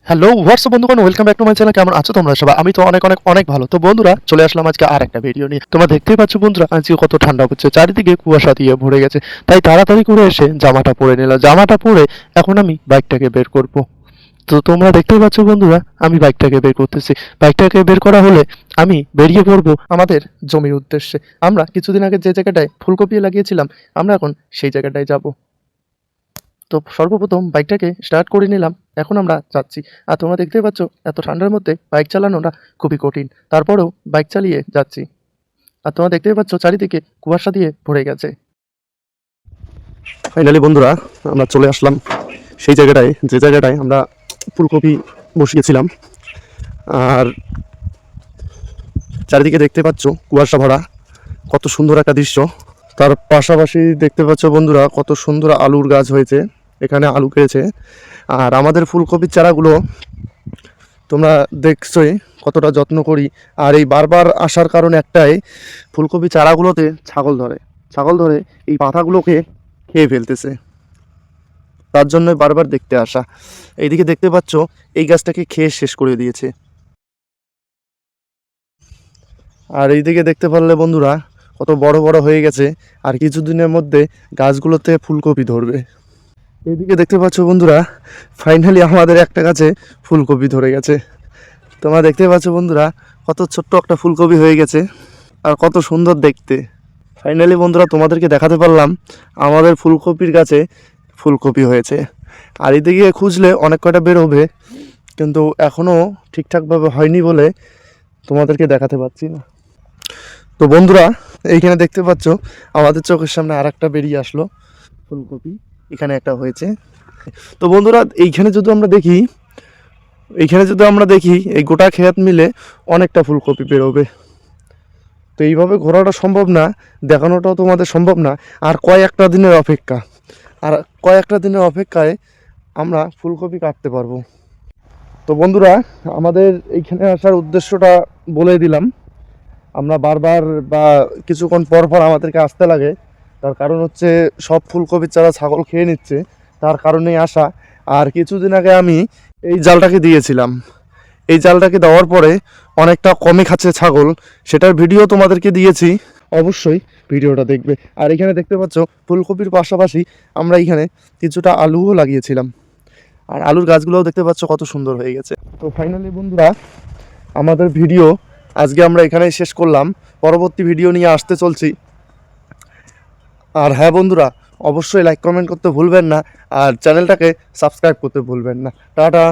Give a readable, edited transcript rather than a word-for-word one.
Hello WhatsApp বন্ধুগণ, welcome back to my channel. কেমন আছো তোমরা সবাই? আমি তো অনেক অনেক অনেক ভালো। তো বন্ধুরা, চলে আসলাম আজকে আর একটা ভিডিও নিয়ে। তোমরা দেখতেই পাচ্ছ বন্ধুরা, আজকে কত ঠান্ডা হচ্ছে, চারিদিকে কুয়াশা দিয়ে ভরে গেছে। তাই তাড়াতাড়ি করে এসে জামাটা পরে নিলাম। জামাটা পরে এখন আমি বাইকটাকে বের করব। তো তোমরা দেখতেই পাচ্ছ বন্ধুরা, আমি বাইকটাকে বের করতেছি। বাইকটাকে বের করা হলে আমি বেরিয়ে পড়বো আমাদের জমির উদ্দেশ্যে। আমরা কিছুদিন আগে যে জায়গাটায় ফুলকপি লাগিয়েছিলাম, আমরা এখন সেই জায়গাটায় যাব। তো সর্বপ্রথম বাইকটাকে স্টার্ট করে নিলাম। এখন আমরা যাচ্ছি। আর তোমরা দেখতেই পাচ্ছ, এত ঠান্ডার মধ্যে বাইক চালানোটা খুবই কঠিন। তারপরেও বাইক চালিয়ে যাচ্ছি। আর তোমরা দেখতেই পাচ্ছ, চারিদিকে কুয়াশা দিয়ে ভরে গেছে। ফাইনালি বন্ধুরা, আমরা চলে আসলাম সেই জায়গাটায়, যে জায়গাটায় আমরা ফুলকপি বসিয়েছিলাম। আর চারিদিকে দেখতে পাচ্ছ কুয়াশা ভরা, কত সুন্দর একটা দৃশ্য। তার পাশাপাশি দেখতে পাচ্ছ বন্ধুরা, কত সুন্দর আলুর গাছ হয়েছে, এখানে আলু পেয়েছে। আর আমাদের ফুলকপির চারাগুলো তোমরা দেখছোই কতটা যত্ন করি। আর এই বারবার আসার কারণ একটাই, ফুলকপি চারাগুলোতে ছাগল ধরে এই পাতাগুলোকে খেয়ে ফেলতেছে। তার জন্য বারবার দেখতে আসা। এইদিকে দেখতে পাচ্ছ, এই গাছটাকে খেয়ে শেষ করে দিয়েছে। আর এইদিকে দেখতে পারলে বন্ধুরা, কত বড় বড় হয়ে গেছে। আর কিছুদিনের মধ্যে গাছগুলোতে ফুলকপি ধরবে। এইদিকে দেখতে পাচ্ছ বন্ধুরা, ফাইনালি আমাদের একটা গাছে ফুলকপি ধরে গেছে। তোমরা দেখতে পাচ্ছ বন্ধুরা, কত ছোট্ট একটা ফুলকপি হয়ে গেছে আর কত সুন্দর দেখতে। ফাইনালি বন্ধুরা, তোমাদেরকে দেখাতে পারলাম আমাদের ফুলকপির গাছে ফুলকপি হয়েছে। আর এদিকে খুঁজলে অনেক কয়টা বেরোবে, কিন্তু এখনও ঠিকঠাকভাবে হয়নি বলে তোমাদেরকে দেখাতে পারছি না। তো বন্ধুরা, এইখানে দেখতে পাচ্ছ আমাদের চোখের সামনে আর একটা বেরিয়ে আসলো ফুলকপি। এখানে একটা হয়েছে। তো বন্ধুরা, এইখানে যদি আমরা দেখি এই গোটা ক্ষেত মিলে অনেকটা ফুলকপি বেরোবে। তো এইভাবে ঘোরাটা সম্ভব না, দেখানোটাও তোমাদের সম্ভব না। আর কয়েকটা দিনের অপেক্ষায় আমরা ফুলকপি কাটতে পারবো। তো বন্ধুরা, আমাদের এইখানে আসার উদ্দেশ্যটা বলে দিলাম। আমরা বারবার বা কিছুক্ষণ পর পর আমাদেরকে আসতে লাগে। তার কারণ হচ্ছে, সব ফুলকপির চারা ছাগল খেয়ে নিচ্ছে, তার কারণেই আসা। আর কিছুদিন আগে আমি এই জালটাকে দিয়েছিলাম। এই জালটাকে দেওয়ার পরে অনেকটা কমে খাচ্ছে ছাগল, সেটার ভিডিও তোমাদেরকে দিয়েছি, অবশ্যই ভিডিওটা দেখবে। আর এখানে দেখতে পাচ্ছ, ফুলকপির পাশাপাশি আমরা এখানে কিছুটা আলুও লাগিয়েছিলাম। আর আলুর গাছগুলোও দেখতে পাচ্ছ কত সুন্দর হয়ে গেছে। তো ফাইনালি বন্ধুরা, আমাদের ভিডিও আজকে আমরা এখানেই শেষ করলাম। পরবর্তী ভিডিও নিয়ে আসতে চলছি। আর হ্যাঁ বন্ধুরা, অবশ্যই লাইক কমেন্ট করতে ভুলবেন না, আর চ্যানেলটাকে সাবস্ক্রাইব করতে ভুলবেন না। টাটা।